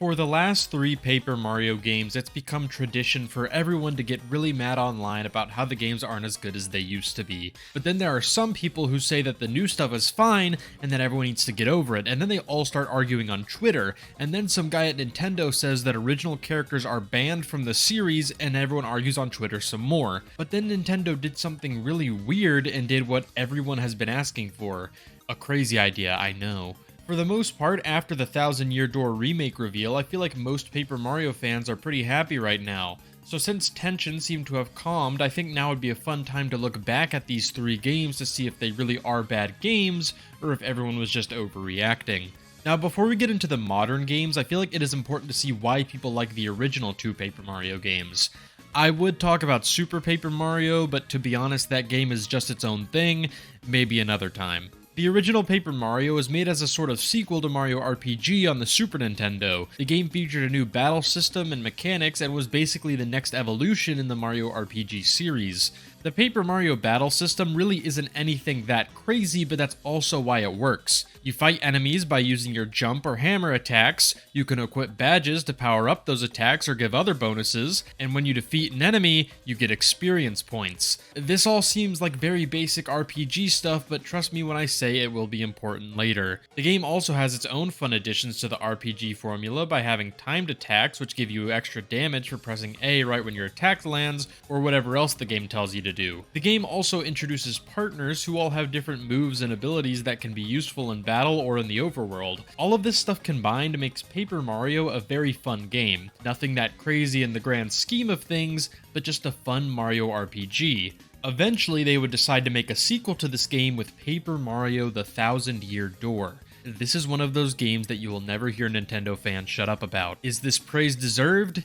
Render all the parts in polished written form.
For the last three Paper Mario games, it's become tradition for everyone to get really mad online about how the games aren't as good as they used to be. But then there are some people who say that the new stuff is fine and that everyone needs to get over it, and then they all start arguing on Twitter, and then some guy at Nintendo says that original characters are banned from the series, and everyone argues on Twitter some more. But then Nintendo did something really weird and did what everyone has been asking for. A crazy idea, I know. For the most part, after the Thousand Year Door remake reveal, I feel like most Paper Mario fans are pretty happy right now. So since tensions seem to have calmed, I think now would be a fun time to look back at these three games to see if they really are bad games, or if everyone was just overreacting. Now, before we get into the modern games, I feel like it is important to see why people like the original two Paper Mario games. I would talk about Super Paper Mario, but to be honest, that game is just its own thing, maybe another time. The original Paper Mario was made as a sort of sequel to Mario RPG on the Super Nintendo. The game featured a new battle system and mechanics and was basically the next evolution in the Mario RPG series. The Paper Mario battle system really isn't anything that crazy, but that's also why it works. You fight enemies by using your jump or hammer attacks, you can equip badges to power up those attacks or give other bonuses, and when you defeat an enemy, you get experience points. This all seems like very basic RPG stuff, but trust me when I say it will be important later. The game also has its own fun additions to the RPG formula by having timed attacks, which give you extra damage for pressing A right when your attack lands, or whatever else the game tells you to do. The game also introduces partners who all have different moves and abilities that can be useful in battle or in the overworld. All of this stuff combined makes Paper Mario a very fun game. Nothing that crazy in the grand scheme of things, but just a fun Mario RPG. Eventually, they would decide to make a sequel to this game with Paper Mario: The Thousand Year Door. This is one of those games that you will never hear Nintendo fans shut up about. Is this praise deserved?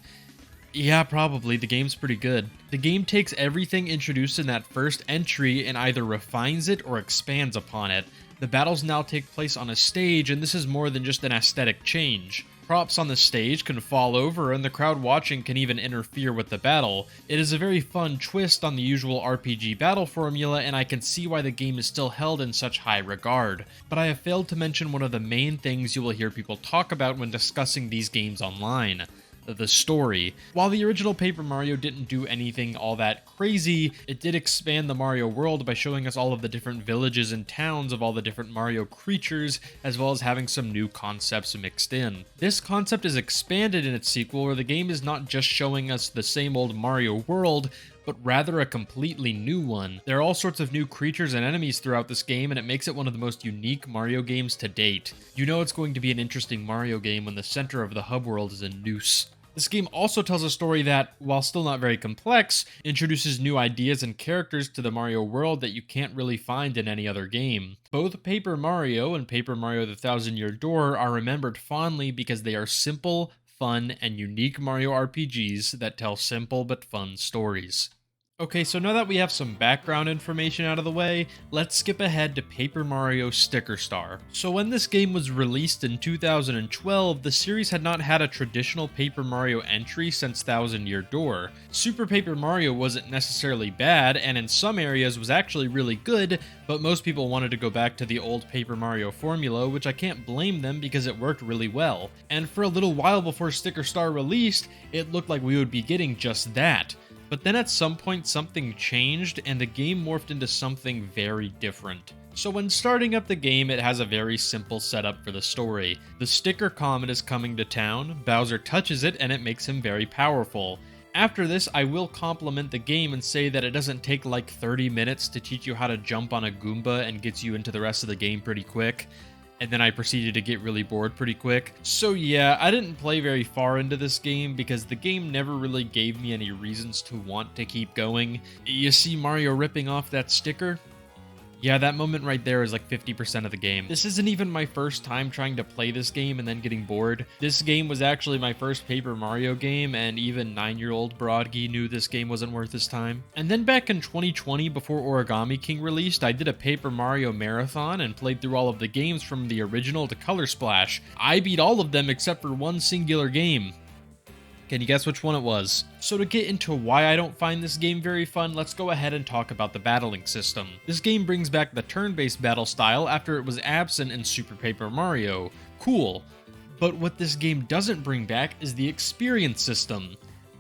Yeah, probably. The game's pretty good. The game takes everything introduced in that first entry and either refines it or expands upon it. The battles now take place on a stage, and this is more than just an aesthetic change. Props on the stage can fall over, and the crowd watching can even interfere with the battle. It is a very fun twist on the usual RPG battle formula, and I can see why the game is still held in such high regard. But I have failed to mention one of the main things you will hear people talk about when discussing these games online: the story. While the original Paper Mario didn't do anything all that crazy, it did expand the Mario world by showing us all of the different villages and towns of all the different Mario creatures, as well as having some new concepts mixed in. This concept is expanded in its sequel, where the game is not just showing us the same old Mario world, but rather a completely new one. There are all sorts of new creatures and enemies throughout this game, and it makes it one of the most unique Mario games to date. You know it's going to be an interesting Mario game when the center of the hub world is a noose. This game also tells a story that, while still not very complex, introduces new ideas and characters to the Mario world that you can't really find in any other game. Both Paper Mario and Paper Mario: The Thousand Year Door are remembered fondly because they are simple, fun, and unique Mario RPGs that tell simple but fun stories. Okay, so now that we have some background information out of the way, let's skip ahead to Paper Mario Sticker Star. So when this game was released in 2012, the series had not had a traditional Paper Mario entry since Thousand Year Door. Super Paper Mario wasn't necessarily bad, and in some areas was actually really good, but most people wanted to go back to the old Paper Mario formula, which I can't blame them because it worked really well. And for a little while before Sticker Star released, it looked like we would be getting just that. But then at some point something changed and the game morphed into something very different. So when starting up the game, it has a very simple setup for the story. The Sticker Comet is coming to town, Bowser touches it and it makes him very powerful. After this, I will compliment the game and say that it doesn't take like 30 minutes to teach you how to jump on a Goomba and gets you into the rest of the game pretty quick. And then I proceeded to get really bored pretty quick. So yeah, I didn't play very far into this game because the game never really gave me any reasons to want to keep going. You see Mario ripping off that sticker? Yeah, that moment right there is like 50% of the game. This isn't even my first time trying to play this game and then getting bored. This game was actually my first Paper Mario game, and even 9-year-old brodgi knew this game wasn't worth his time. And then back in 2020, before Origami King released, I did a Paper Mario marathon and played through all of the games from the original to Color Splash. I beat all of them except for one singular game. Can you guess which one it was? So to get into why I don't find this game very fun, let's go ahead and talk about the battling system. This game brings back the turn-based battle style after it was absent in Super Paper Mario. Cool. But what this game doesn't bring back is the experience system.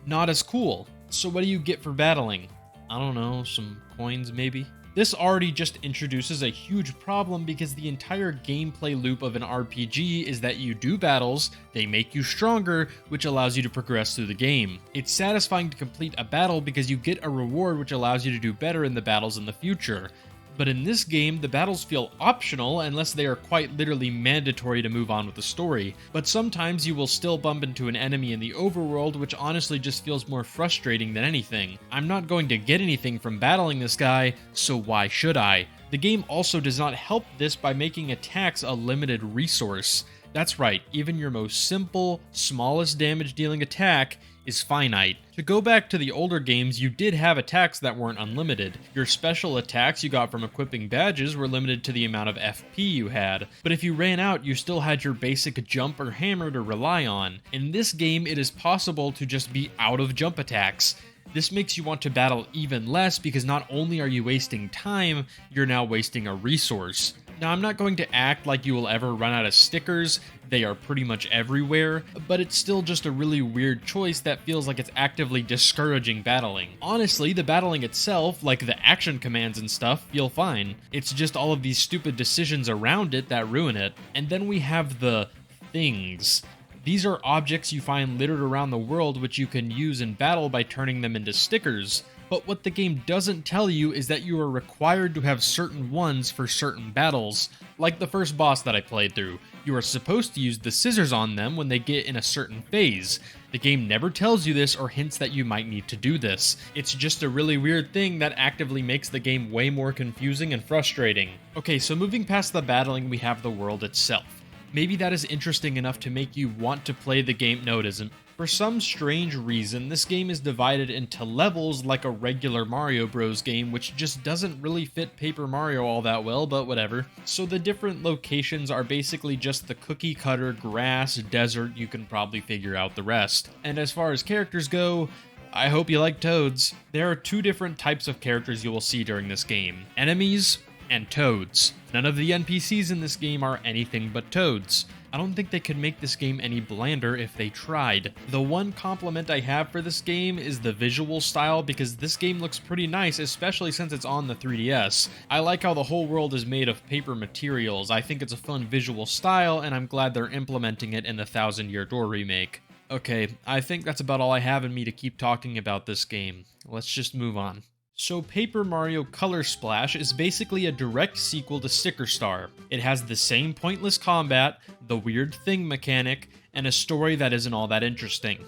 Not as cool. So what do you get for battling? I don't know, some coins maybe? This already just introduces a huge problem because the entire gameplay loop of an RPG is that you do battles, they make you stronger, which allows you to progress through the game. It's satisfying to complete a battle because you get a reward which allows you to do better in the battles in the future. But in this game, the battles feel optional unless they are quite literally mandatory to move on with the story. But sometimes you will still bump into an enemy in the overworld, which honestly just feels more frustrating than anything. I'm not going to get anything from battling this guy, so why should I? The game also does not help this by making attacks a limited resource. That's right, even your most simple, smallest damage dealing attack is finite. To go back to the older games, you did have attacks that weren't unlimited. Your special attacks you got from equipping badges were limited to the amount of FP you had, but if you ran out, you still had your basic jump or hammer to rely on. In this game, it is possible to just be out of jump attacks. This makes you want to battle even less because not only are you wasting time, you're now wasting a resource. Now, I'm not going to act like you will ever run out of stickers, they are pretty much everywhere, but it's still just a really weird choice that feels like it's actively discouraging battling. Honestly, the battling itself, like the action commands and stuff, feel fine. It's just all of these stupid decisions around it that ruin it. And then we have the things. These are objects you find littered around the world which you can use in battle by turning them into stickers. But what the game doesn't tell you is that you are required to have certain ones for certain battles. Like the first boss that I played through, you are supposed to use the scissors on them when they get in a certain phase. The game never tells you this or hints that you might need to do this. It's just a really weird thing that actively makes the game way more confusing and frustrating. Okay, so moving past the battling, we have the world itself. Maybe that is interesting enough to make you want to play the game. No, it isn't. For some strange reason, this game is divided into levels like a regular Mario Bros. Game, which just doesn't really fit Paper Mario all that well, but whatever. So the different locations are basically just the cookie cutter grass, desert, you can probably figure out the rest. And as far as characters go, I hope you like Toads. There are two different types of characters you will see during this game: enemies and Toads. None of the NPCs in this game are anything but Toads. I don't think they could make this game any blander if they tried. The one compliment I have for this game is the visual style, because this game looks pretty nice, especially since it's on the 3DS. I like how the whole world is made of paper materials. I think it's a fun visual style, and I'm glad they're implementing it in the Thousand Year Door remake. Okay, I think that's about all I have in me to keep talking about this game. Let's just move on. So Paper Mario Color Splash is basically a direct sequel to Sticker Star. It has the same pointless combat, the weird thing mechanic, and a story that isn't all that interesting.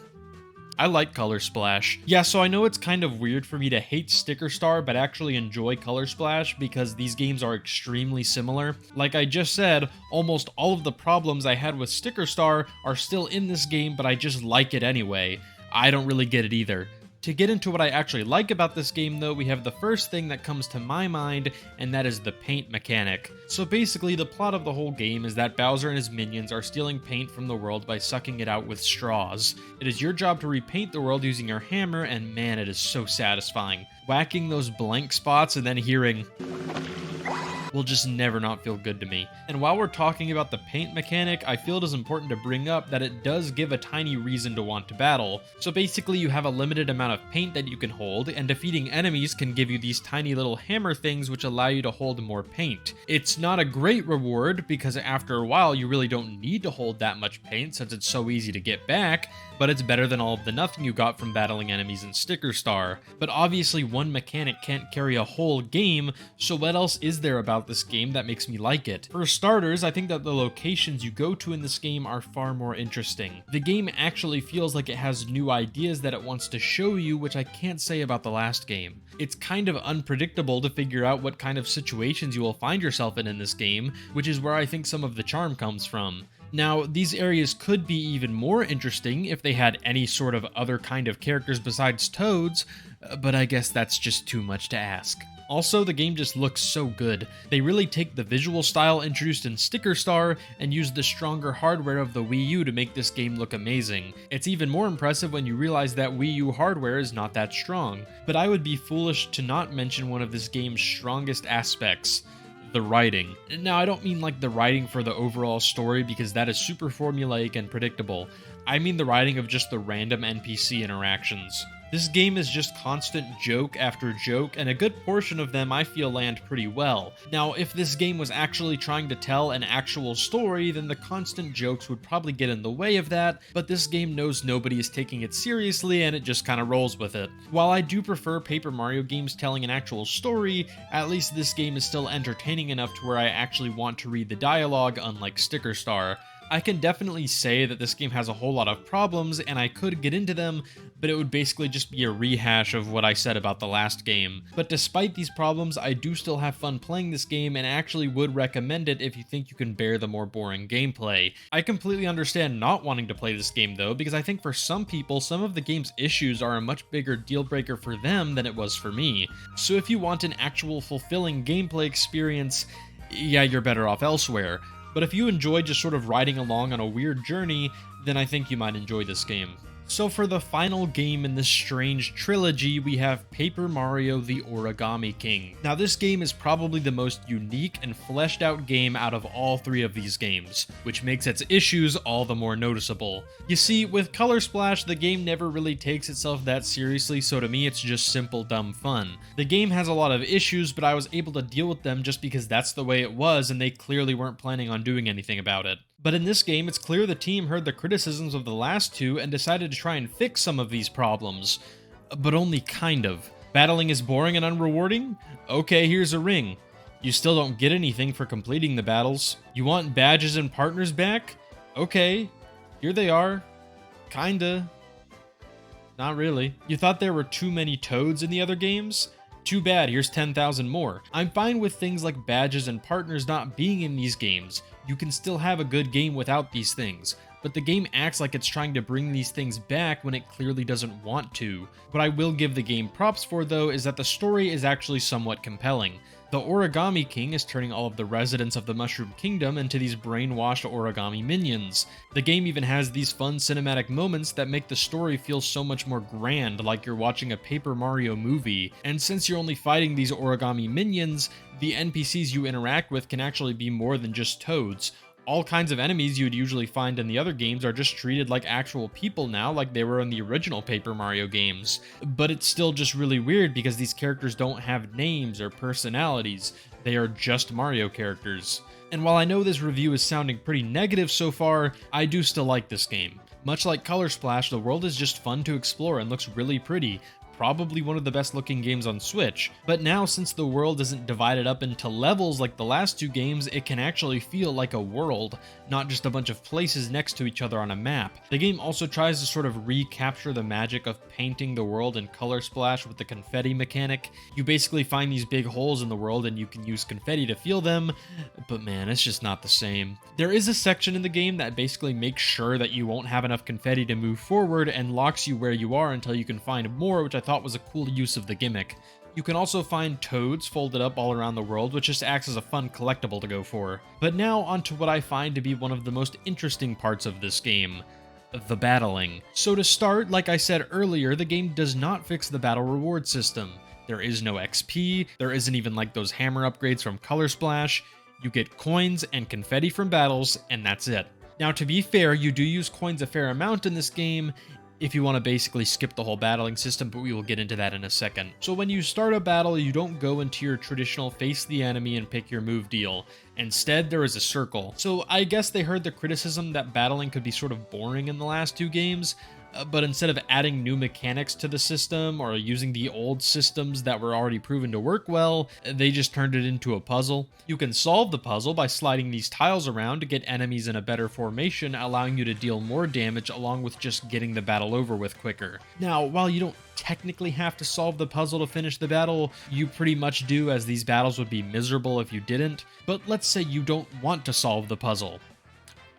I like Color Splash. Yeah, so I know it's kind of weird for me to hate Sticker Star but actually enjoy Color Splash because these games are extremely similar. Like I just said, almost all of the problems I had with Sticker Star are still in this game, but I just like it anyway. I don't really get it either. To get into what I actually like about this game though, we have the first thing that comes to my mind, and that is the paint mechanic. So basically, the plot of the whole game is that Bowser and his minions are stealing paint from the world by sucking it out with straws. It is your job to repaint the world using your hammer, and man, it is so satisfying. Whacking those blank spots and then hearing will just never not feel good to me. And while we're talking about the paint mechanic, I feel it is important to bring up that it does give a tiny reason to want to battle. So basically you have a limited amount of paint that you can hold, and defeating enemies can give you these tiny little hammer things which allow you to hold more paint. It's not a great reward because after a while you really don't need to hold that much paint since it's so easy to get back, but it's better than all of the nothing you got from battling enemies in Sticker Star. But obviously one mechanic can't carry a whole game, so what else is there about this game that makes me like it? For starters, I think that the locations you go to in this game are far more interesting. The game actually feels like it has new ideas that it wants to show you, which I can't say about the last game. It's kind of unpredictable to figure out what kind of situations you will find yourself in this game, which is where I think some of the charm comes from. Now, these areas could be even more interesting if they had any sort of other kind of characters besides Toads, but I guess that's just too much to ask. Also, the game just looks so good. They really take the visual style introduced in Sticker Star and use the stronger hardware of the Wii U to make this game look amazing. It's even more impressive when you realize that Wii U hardware is not that strong. But I would be foolish to not mention one of this game's strongest aspects: the writing. Now, I don't mean like the writing for the overall story because that is super formulaic and predictable. I mean the writing of just the random NPC interactions. This game is just constant joke after joke, and a good portion of them I feel land pretty well. Now, if this game was actually trying to tell an actual story, then the constant jokes would probably get in the way of that, but this game knows nobody is taking it seriously and it just kinda rolls with it. While I do prefer Paper Mario games telling an actual story, at least this game is still entertaining enough to where I actually want to read the dialogue, unlike Sticker Star. I can definitely say that this game has a whole lot of problems, and I could get into them, but it would basically just be a rehash of what I said about the last game. But despite these problems, I do still have fun playing this game, and actually would recommend it if you think you can bear the more boring gameplay. I completely understand not wanting to play this game though, because I think for some people, some of the game's issues are a much bigger deal breaker for them than it was for me. So if you want an actual fulfilling gameplay experience, yeah, you're better off elsewhere. But if you enjoy just sort of riding along on a weird journey, then I think you might enjoy this game. So for the final game in this strange trilogy, we have Paper Mario: The Origami King. Now this game is probably the most unique and fleshed out game out of all three of these games, which makes its issues all the more noticeable. You see, with Color Splash, the game never really takes itself that seriously, so to me it's just simple dumb fun. The game has a lot of issues, but I was able to deal with them just because that's the way it was, and they clearly weren't planning on doing anything about it. But in this game, it's clear the team heard the criticisms of the last two and decided to try and fix some of these problems. But only kind of. Battling is boring and unrewarding? Okay, here's a ring. You still don't get anything for completing the battles. You want badges and partners back? Okay, here they are. Kinda. Not really. You thought there were too many Toads in the other games? Too bad, here's 10,000 more. I'm fine with things like badges and partners not being in these games. You can still have a good game without these things, but the game acts like it's trying to bring these things back when it clearly doesn't want to. What I will give the game props for though is that the story is actually somewhat compelling. The Origami King is turning all of the residents of the Mushroom Kingdom into these brainwashed origami minions. The game even has these fun cinematic moments that make the story feel so much more grand, like you're watching a Paper Mario movie. And since you're only fighting these origami minions, the NPCs you interact with can actually be more than just Toads. All kinds of enemies you would usually find in the other games are just treated like actual people now, like they were in the original Paper Mario games. But it's still just really weird because these characters don't have names or personalities. They are just Mario characters. And while I know this review is sounding pretty negative so far, I do still like this game. Much like Color Splash, the world is just fun to explore and looks really pretty. Probably one of the best looking games on Switch. But now, since the world isn't divided up into levels like the last two games, it can actually feel like a world, not just a bunch of places next to each other on a map. The game also tries to sort of recapture the magic of painting the world in Color Splash with the confetti mechanic. You basically find these big holes in the world and you can use confetti to fill them, but man, it's just not the same. There is a section in the game that basically makes sure that you won't have enough confetti to move forward and locks you where you are until you can find more, which I thought was a cool use of the gimmick. You can also find Toads folded up all around the world, which just acts as a fun collectible to go for. But now onto what I find to be one of the most interesting parts of this game. The battling. So to start, like I said earlier, the game does not fix the battle reward system. There is no XP, there isn't even like those hammer upgrades from Color Splash. You get coins and confetti from battles, and that's it. Now to be fair, you do use coins a fair amount in this game, if you want to basically skip the whole battling system, but we will get into that in a second. So when you start a battle, you don't go into your traditional face the enemy and pick your move deal. Instead, there is a circle. So I guess they heard the criticism that battling could be sort of boring in the last two games, but instead of adding new mechanics to the system or using the old systems that were already proven to work well, they just turned it into a puzzle. You can solve the puzzle by sliding these tiles around to get enemies in a better formation, allowing you to deal more damage along with just getting the battle over with quicker. Now, while you don't technically have to solve the puzzle to finish the battle, you pretty much do, as these battles would be miserable if you didn't. But let's say you don't want to solve the puzzle.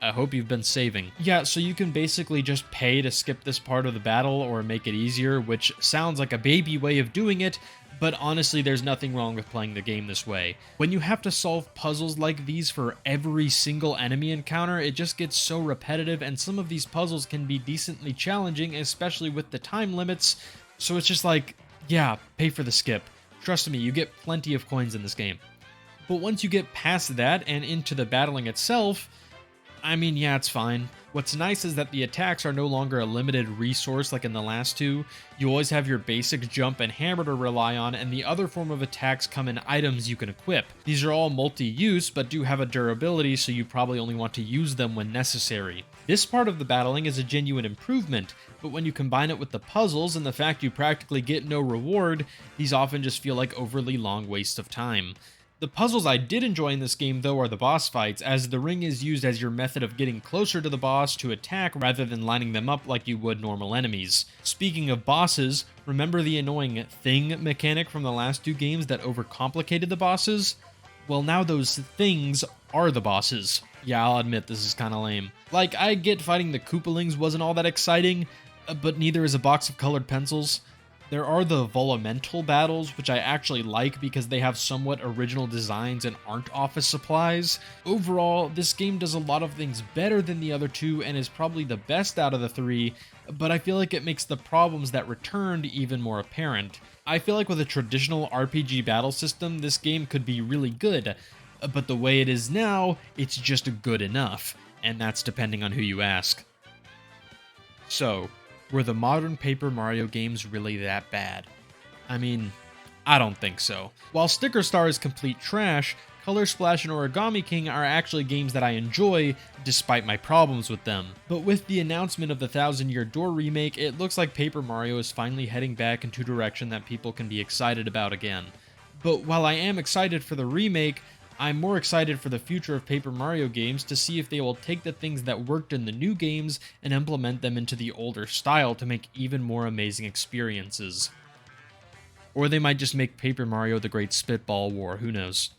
I hope you've been saving. Yeah, so you can basically just pay to skip this part of the battle or make it easier, which sounds like a baby way of doing it, but honestly, there's nothing wrong with playing the game this way. When you have to solve puzzles like these for every single enemy encounter, it just gets so repetitive, and some of these puzzles can be decently challenging, especially with the time limits, so it's just like, yeah, pay for the skip. Trust me, you get plenty of coins in this game. But once you get past that and into the battling itself, I mean, yeah, it's fine. What's nice is that the attacks are no longer a limited resource like in the last two. You always have your basic jump and hammer to rely on, and the other form of attacks come in items you can equip. These are all multi-use, but do have a durability, so you probably only want to use them when necessary. This part of the battling is a genuine improvement, but when you combine it with the puzzles and the fact you practically get no reward, these often just feel like overly long wastes of time. The puzzles I did enjoy in this game, though, are the boss fights, as the ring is used as your method of getting closer to the boss to attack rather than lining them up like you would normal enemies. Speaking of bosses, remember the annoying thing mechanic from the last two games that overcomplicated the bosses? Well, now those things are the bosses. Yeah, I'll admit this is kinda lame. Like, I get fighting the Koopalings wasn't all that exciting, but neither is a box of colored pencils. There are the Volumental battles, which I actually like because they have somewhat original designs and aren't office supplies. Overall, this game does a lot of things better than the other two and is probably the best out of the three, but I feel like it makes the problems that returned even more apparent. I feel like with a traditional RPG battle system, this game could be really good, but the way it is now, it's just good enough, and that's depending on who you ask. So, were the modern Paper Mario games really that bad? I mean, I don't think so. While Sticker Star is complete trash, Color Splash and Origami King are actually games that I enjoy, despite my problems with them. But with the announcement of the Thousand Year Door remake, it looks like Paper Mario is finally heading back into a direction that people can be excited about again. But while I am excited for the remake, I'm more excited for the future of Paper Mario games to see if they will take the things that worked in the new games and implement them into the older style to make even more amazing experiences. Or they might just make Paper Mario the Great Spitball War, who knows.